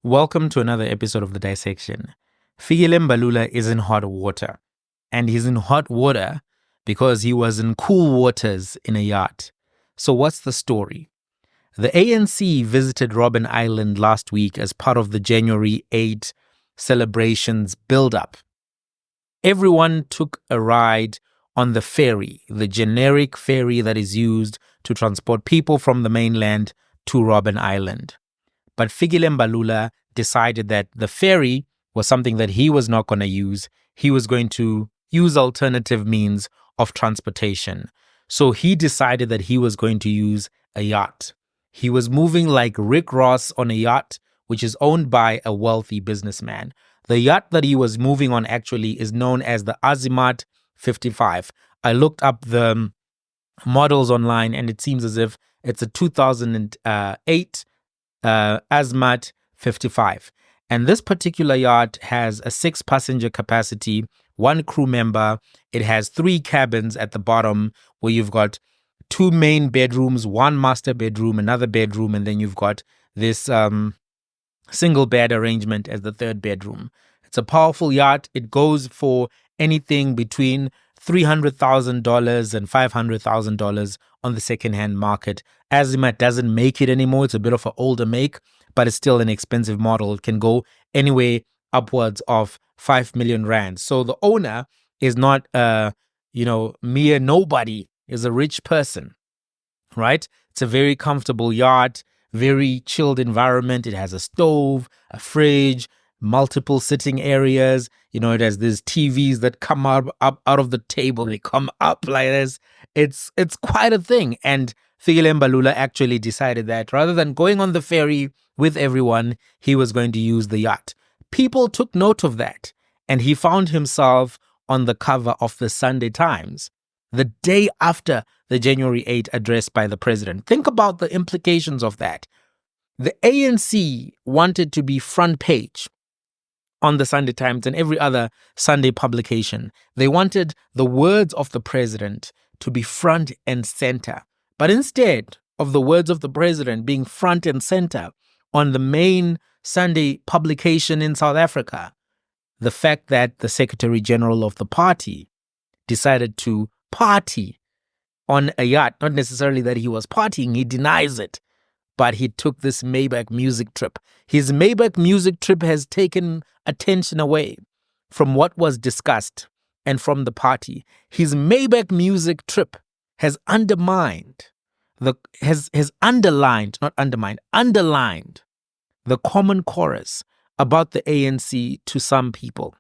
Welcome to another episode of The Dissection. Fikile Mbalula is in hot water, and he's in hot water because he was in cool waters in a yacht. So what's the story? The ANC visited Robben Island last week as part of the January 8 celebrations build-up. Everyone took a ride on the ferry, the generic ferry that is used to transport people from the mainland to Robben Island. But Fikile Mbalula decided that the ferry was something that he was not going to use. He was going to use alternative means of transportation. So he decided that he was going to use a yacht. He was moving like Rick Ross on a yacht, which is owned by a wealthy businessman. The yacht that he was moving on actually is known as the Azimuth 55. I looked up the models online and it seems as if it's a 2008 Azimuth 55. And this particular yacht has a 6-passenger capacity, 1 crew member. It has 3 cabins at the bottom where you've got 2 main bedrooms, 1 master bedroom, another bedroom, and then you've got this single bed arrangement as the 3rd bedroom. It's a powerful yacht. It goes for anything between $300,000 and $500,000 on the second-hand market. Azimuth doesn't make it anymore. It's a bit of an older make, but it's still an expensive model. It can go anywhere upwards of 5 million rands. So the owner is not mere nobody, is a rich person, right? It's a very comfortable yacht, very chilled environment. It has a stove, a fridge, multiple sitting areas. It has these TVs that come up out of the table. They come up like this. It's quite a thing. And Fikile Mbalula actually decided that rather than going on the ferry with everyone, he was going to use the yacht. People took note of that, and he found himself on the cover of the Sunday Times the day after the January 8 address by the president. Think about the implications of that. The ANC wanted to be front page on the Sunday Times and every other Sunday publication. They wanted the words of the president to be front and center. But instead of the words of the president being front and center on the main Sunday publication in South Africa, the fact that the Secretary General of the party decided to party on a yacht, not necessarily that he was partying, he denies it, but he took this Maybach music trip. His Maybach music trip has taken attention away from what was discussed and from the party. His Maybach music trip has underlined the common chorus about the ANC to some people.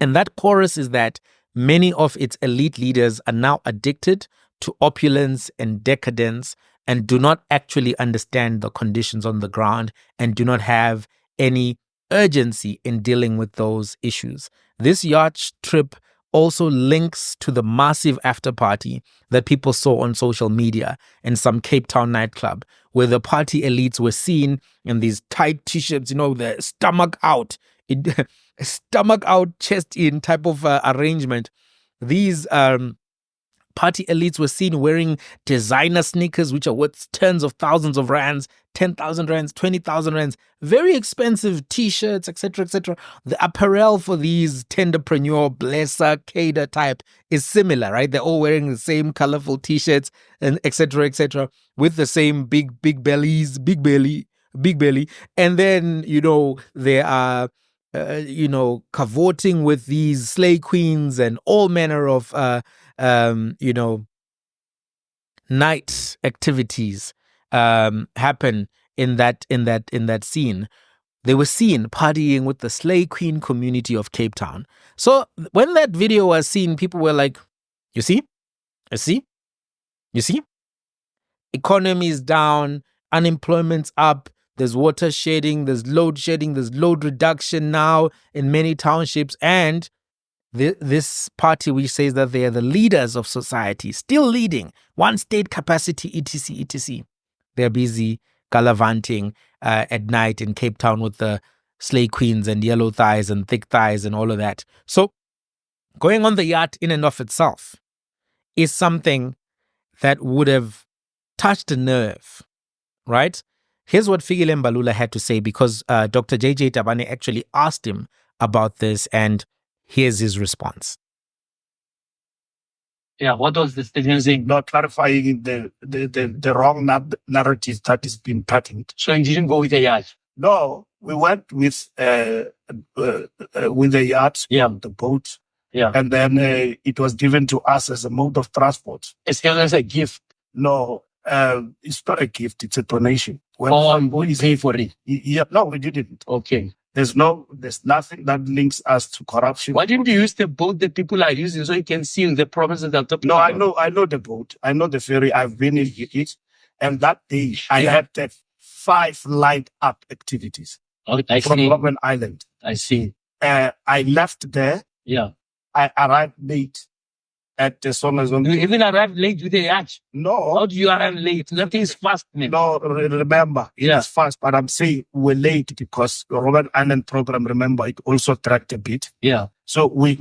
And that chorus is that many of its elite leaders are now addicted to opulence and decadence and do not actually understand the conditions on the ground and do not have any urgency in dealing with those issues. This yacht trip also links to the massive after party that people saw on social media in some Cape Town nightclub, where the party elites were seen in these tight t-shirts, the stomach out, chest in type of arrangement. These party elites were seen wearing designer sneakers, which are worth tens of thousands of rands, 10,000 rands, 20,000 rands, very expensive t-shirts, etc., etc. The apparel for these tenderpreneur, blesser, cater type is similar, right? They're all wearing the same colorful t-shirts and etc., etc., with the same big belly. And then, they are cavorting with these slay queens and all manner of night activities happen in that scene. They were seen partying with the slay queen community of Cape Town. So when that video was seen, people were like, you see? Economy is down, unemployment's up, there's water shedding, there's load shedding, there's load reduction now in many townships, and this party which says that they are the leaders of society, still leading, 1 state capacity, etc., etc. They're busy gallivanting at night in Cape Town with the slay queens and yellow thighs and thick thighs and all of that. So going on the yacht in and of itself is something that would have touched a nerve, right? Here's what Fikile Mbalula had to say, because Dr. JJ Tabane actually asked him about this, and here's his response. Yeah, what was the statement saying? Not clarifying the wrong narrative that is being patterned. So you didn't go with a yacht? No, we went with the yacht, the boat. Yeah. And then it was given to us as a mode of transport. It's as a gift? No, it's not a gift, it's a donation. We pay for it? Yeah, no, we didn't. Okay. There's nothing that links us to corruption. Why didn't you use the boat that people are using so you can see in the provinces that are talking about? No, I know the boat. I know the ferry. I've been in it. And that day, I had 5 lined up activities from Robben Island. I see. I left there. Yeah. I arrived late at the summer zone. You even arrived late with the yacht? No. How do you arrive late? Nothing is fast, man. No, remember, it's fast, but I'm saying we're late because the Robben Island program, remember, it also tracked a bit. Yeah. So we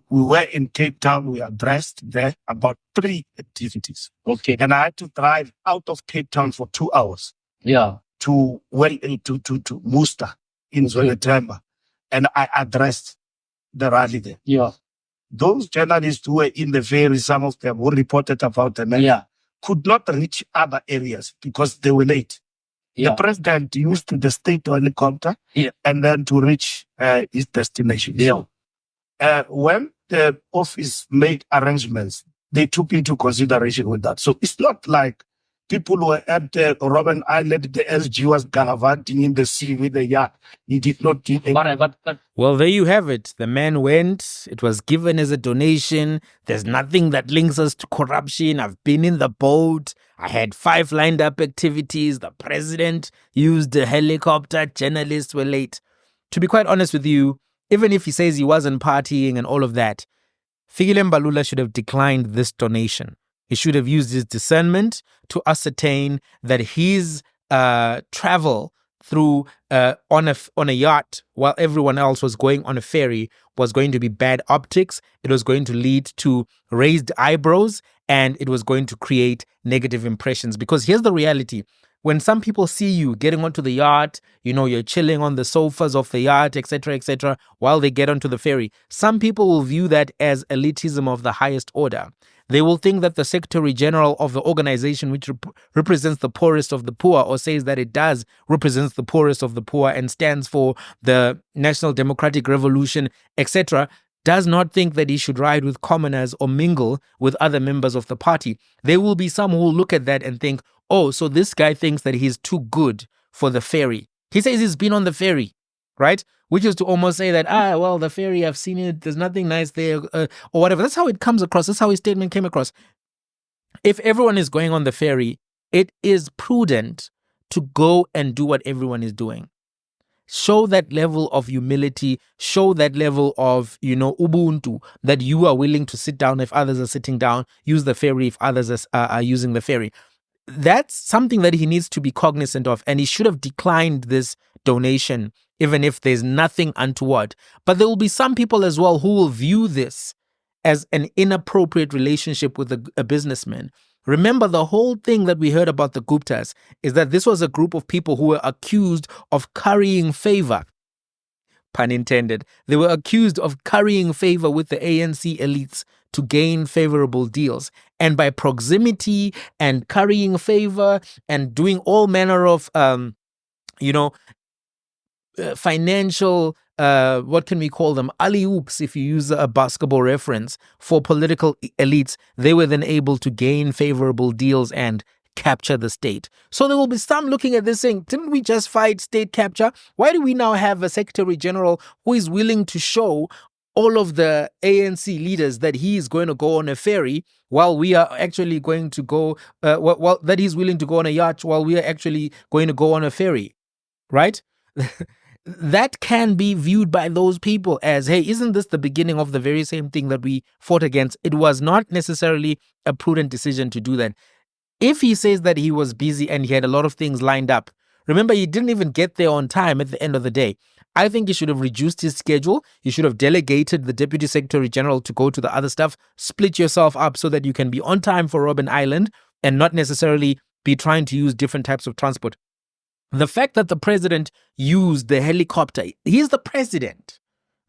were in Cape Town. We addressed there about 3 activities. Okay. And I had to drive out of Cape Town for 2 hours. Yeah. To Worcester in September. And I addressed the rally there. Yeah. Those journalists who were in the ferry, some of them who reported about them, could not reach other areas because they were late. Yeah. The president used the state helicopter and then to reach his destination. Yeah. When the office made arrangements, they took into consideration with that. So it's not like people were at Robben Island, the SG was gallivanting in the sea with the yacht. He did not do anything. Well, there you have it. The man went. It was given as a donation. There's nothing that links us to corruption. I've been in the boat. I had 5 lined up activities. The president used a helicopter. Journalists were late. To be quite honest with you, even if he says he wasn't partying and all of that, Fikile Mbalula should have declined this donation. He should have used his discernment to ascertain that his travel through on a yacht while everyone else was going on a ferry was going to be bad optics. It was going to lead to raised eyebrows, and it was going to create negative impressions. Because here's the reality. When some people see you getting onto the yacht, you're chilling on the sofas of the yacht, etc., while they get onto the ferry, some people will view that as elitism of the highest order. They will think that the Secretary General of the organization, which represents the poorest of the poor, or says that it does represents the poorest of the poor and stands for the National Democratic Revolution, etc., does not think that he should ride with commoners or mingle with other members of the party. There will be some who will look at that and think, oh, so this guy thinks that he's too good for the ferry. He says he's been on the ferry, right? Which is to almost say that, well, the ferry, I've seen it, there's nothing nice there, or whatever. That's how it comes across. That's how his statement came across. If everyone is going on the ferry, it is prudent to go and do what everyone is doing. Show that level of humility, show that level of, ubuntu, that you are willing to sit down if others are sitting down, use the ferry if others are using the ferry. That's something that he needs to be cognizant of, and he should have declined this donation, even if there's nothing untoward. But there will be some people as well who will view this as an inappropriate relationship with a businessman. Remember, the whole thing that we heard about the Guptas is that this was a group of people who were accused of currying favor. Pun intended. They were accused of currying favor with the ANC elites to gain favorable deals. And by proximity and currying favor and doing all manner of, financial, what can we call them? Alley-oops, if you use a basketball reference, for political elites, they were then able to gain favorable deals and capture the state. So there will be some looking at this saying, didn't we just fight state capture? Why do we now have a Secretary General who is willing to show all of the ANC leaders that he is going to go on a ferry while we are actually going to go, that he's willing to go on a yacht while we are actually going to go on a ferry, right? That can be viewed by those people as, hey, isn't this the beginning of the very same thing that we fought against? It was not necessarily a prudent decision to do that. If he says that he was busy and he had a lot of things lined up, remember, he didn't even get there on time at the end of the day. I think he should have reduced his schedule. You should have delegated the Deputy Secretary General to go to the other stuff, split yourself up so that you can be on time for Robben Island and not necessarily be trying to use different types of transport. The fact that the president used the helicopter, he's the president,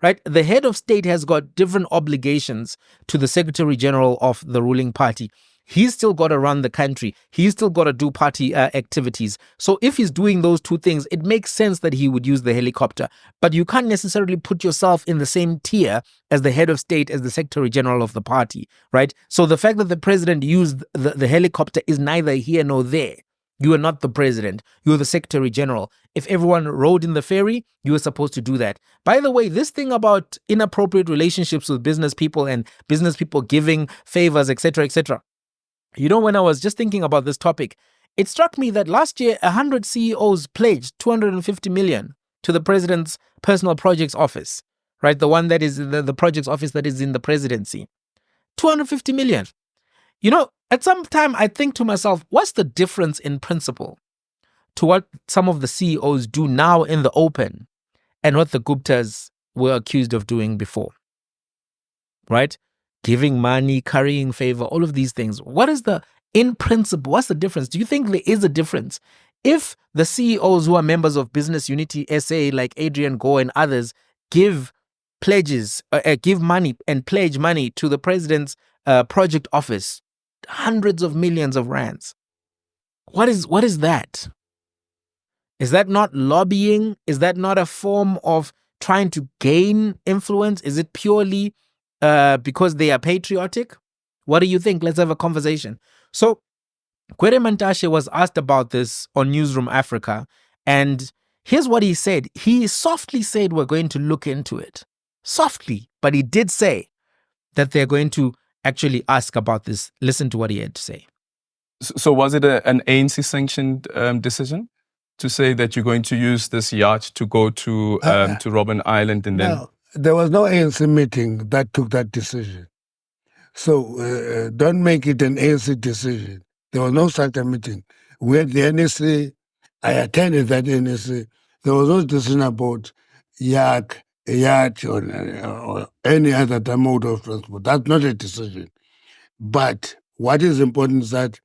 right? The head of state has got different obligations to the secretary general of the ruling party. He's still got to run the country. He's still got to do party activities. So if he's doing those two things, it makes sense that he would use the helicopter. But you can't necessarily put yourself in the same tier as the head of state, as the secretary general of the party, right? So the fact that the president used the helicopter is neither here nor there. You are not the president. You are the secretary general. If everyone rode in the ferry, you were supposed to do that. By the way, this thing about inappropriate relationships with business people and business people giving favors, etc., etc. You know, when I was just thinking about this topic, it struck me that last year, 100 CEOs pledged 250 million to the president's personal projects office, right? The one that is the projects office that is in the presidency. 250 million. You know, at some time, I think to myself, what's the difference in principle to what some of the CEOs do now in the open and what the Guptas were accused of doing before, right? Giving money, currying favor, all of these things. What is in principle, what's the difference? Do you think there is a difference? If the CEOs who are members of Business Unity SA, like Adrian Gore and others, give money and pledge money to the president's project office, hundreds of millions of rands. What is that? Is that not lobbying? Is that not a form of trying to gain influence? Is it purely because they are patriotic? What do you think? Let's have a conversation. So Gwede Mantashe was asked about this on Newsroom Africa, and here's what he said. He softly said we're going to look into it. Softly, but he did say that they're going to actually ask about this. Listen to what he had to say. So was it an ANC-sanctioned decision to say that you're going to use this yacht to go to Robben Island and then... No, there was no ANC meeting that took that decision. So don't make it an ANC decision. There was no such a meeting. We had the NSC, I attended that NSC. There was no decision about yacht or any other mode of transport. That's not a decision. But what is important is that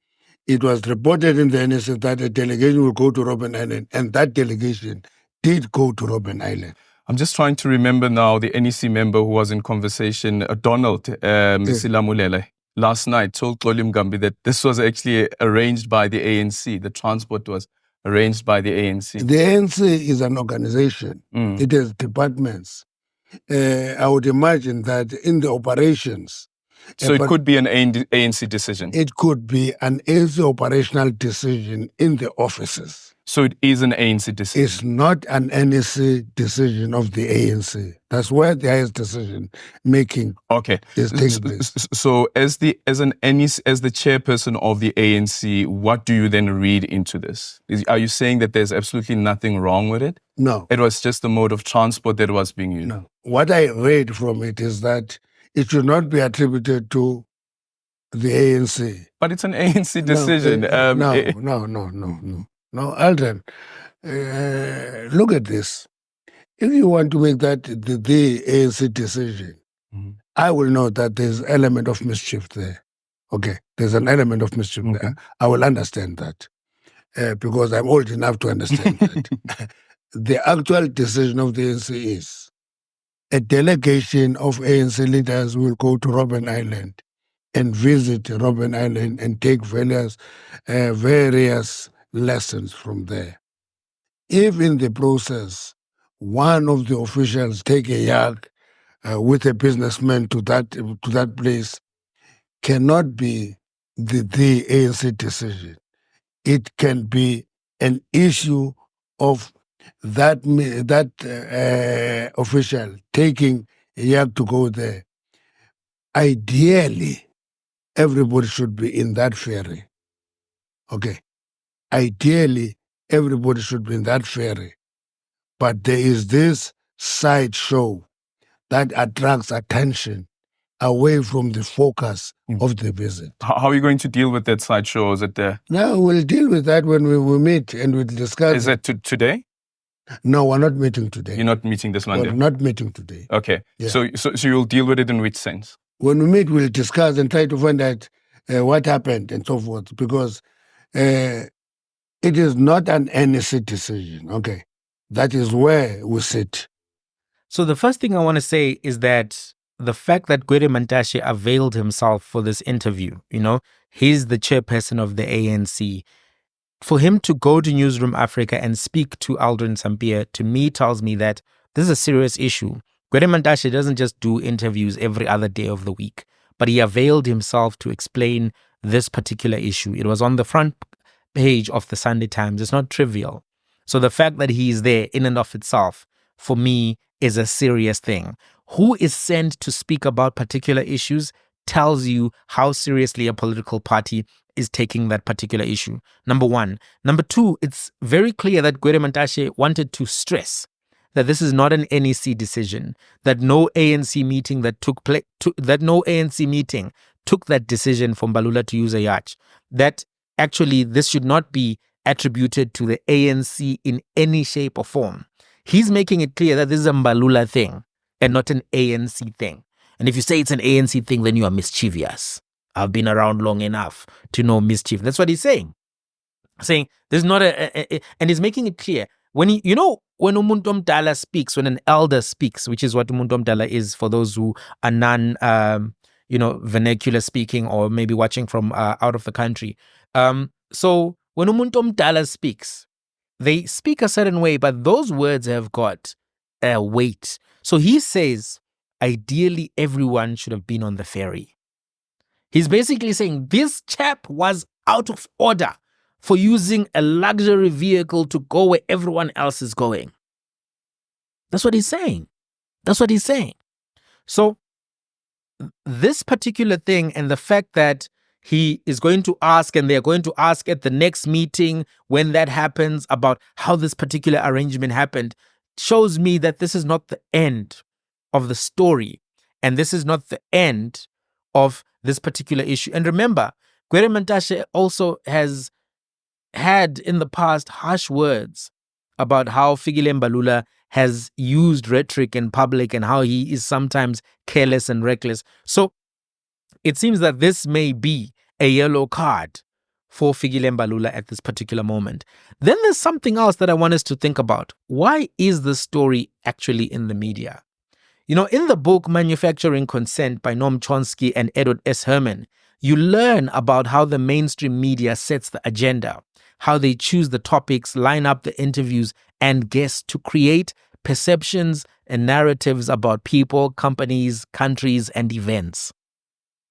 it was reported in the NSC that a delegation will go to Robben Island, and that delegation did go to Robben Island. I'm just trying to remember now the NEC member who was in conversation, Donald Msilamulele, last night told Xoli Mgambi that this was actually arranged by the ANC. The transport was arranged by the ANC. The ANC is an organization. It has departments. I would imagine that in the operations... So it could be an ANC decision? It could be an ANC operational decision in the offices. So it is an ANC decision? It's not an NEC decision of the ANC. That's where the highest decision making is taking place. So as the chairperson of the ANC, what do you then read into this? Are you saying that there's absolutely nothing wrong with it? No. It was just the mode of transport that was being used? No. What I read from it is that it should not be attributed to the ANC. But it's an ANC decision. No, Alden, look at this. If you want to make that the ANC decision, I will know that there's an element of mischief there. Okay, there's an element of mischief there. I will understand that because I'm old enough to understand that. The actual decision of the ANC is a delegation of ANC leaders will go to Robben Island and visit Robben Island and take various lessons from there. If in the process, one of the officials take a yacht with a businessman to that place, cannot be the ANC decision. It can be an issue of that official taking a yacht to go there. Ideally, everybody should be in that ferry. Okay. Ideally, everybody should be in that ferry. But there is this sideshow that attracts attention away from the focus of the visit. How are you going to deal with that sideshow? Is it there? No, we'll deal with that when we meet and we'll discuss. Is it today? No, we're not meeting today. You're not meeting this Monday? We're not meeting today. Okay. Yeah. So you'll deal with it in which sense? When we meet, we'll discuss and try to find out what happened and so forth. Because It is not an NEC decision. Okay. That is where we sit. So the first thing I want to say is that the fact that Gwede Mantashe availed himself for this interview, he's the chairperson of the ANC. For him to go to Newsroom Africa and speak to Aldrin Sampear, to me, tells me that this is a serious issue. Gwede Mantashe doesn't just do interviews every other day of the week, but he availed himself to explain this particular issue. It was on the front page of the Sunday Times. It's not trivial. So the fact that he is there in and of itself, for me, is a serious thing. Who is sent to speak about particular issues tells you how seriously a political party is taking that particular issue. Number one. Number two, it's very clear that Gwede Mantashe wanted to stress that this is not an NEC decision, that no ANC meeting that took place, that no ANC meeting took that decision for Mbalula to use a yacht, that actually this should not be attributed to the ANC in any shape or form. He's making it clear that this is a Mbalula thing and not an ANC thing. And if you say it's an ANC thing, then you are mischievous. I've been around long enough to know mischief. That's what he's saying. Saying there's not and he's making it clear. When when umuntu omdala speaks, when an elder speaks, which is what umuntu omdala is for those who are non, vernacular speaking or maybe watching from out of the country. So when umuntu omdala speaks, they speak a certain way, but those words have got a weight. So he says, ideally, everyone should have been on the ferry. He's basically saying this chap was out of order for using a luxury vehicle to go where everyone else is going. That's what he's saying. That's what he's saying. So this particular thing and the fact that he is going to ask, and they're going to ask at the next meeting when that happens about how this particular arrangement happened, shows me that this is not the end of the story. And this is not the end of this particular issue. And remember, Gwede Mantashe also has had in the past harsh words about how Fikile Mbalula has used rhetoric in public and how he is sometimes careless and reckless. So it seems that this may be a yellow card for Fikile Mbalula at this particular moment. Then there's something else that I want us to think about. Why is this story actually in the media? In the book Manufacturing Consent by Noam Chomsky and Edward S. Herman, you learn about how the mainstream media sets the agenda, how they choose the topics, line up the interviews and guests to create perceptions and narratives about people, companies, countries, and events.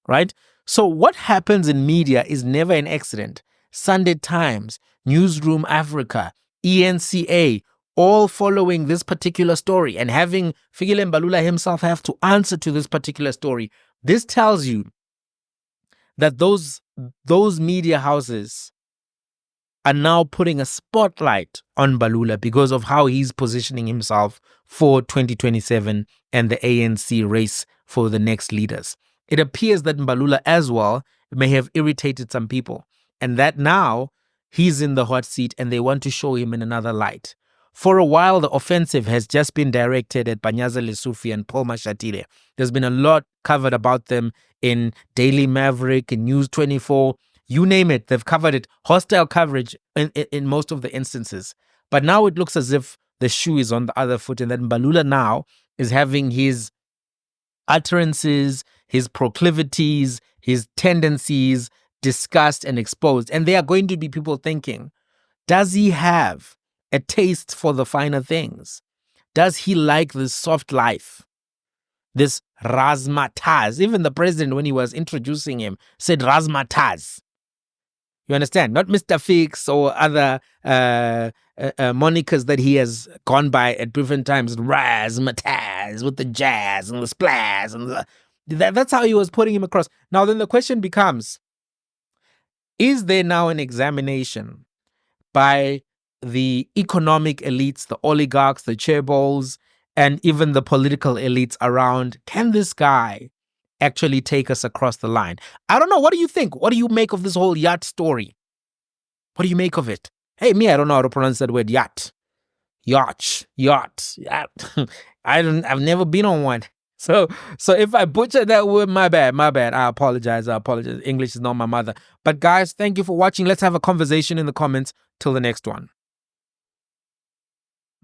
Right? So what happens in media is never an accident. Sunday Times, Newsroom Africa, ENCA, all following this particular story and having Fikile Mbalula himself have to answer to this particular story. This tells you that those media houses are now putting a spotlight on Mbalula because of how he's positioning himself for 2027 and the ANC race for the next leaders. It appears that Mbalula as well may have irritated some people, and that now he's in the hot seat and they want to show him in another light. For a while, the offensive has just been directed at Panyaza Lesufi and Paul Mashatile. There's been a lot covered about them in Daily Maverick, in News 24, you name it. They've covered it. Hostile coverage in most of the instances. But now it looks as if the shoe is on the other foot and that Mbalula now is having his utterances, his proclivities, his tendencies discussed and exposed. And there are going to be people thinking, does he have a taste for the finer things? Does he like this soft life? This razzmatazz. Even the president, when he was introducing him, said razzmatazz. You understand? Not Mr. Fix or other monikers that he has gone by at different times. Razzmatazz with the jazz and the splash. And that's how he was putting him across. Now then the question becomes, is there now an examination by the economic elites, the oligarchs, the chaebols, and even the political elites around, can this guy actually take us across the line? I don't know. What do you think? What do you make of this whole yacht story? What do you make of it? Hey, me, I don't know how to pronounce that word, yacht. Yacht. I've never been on one. So if I butcher that word, my bad. I apologize. English is not my mother. But guys, thank you for watching. Let's have a conversation in the comments. Till the next one.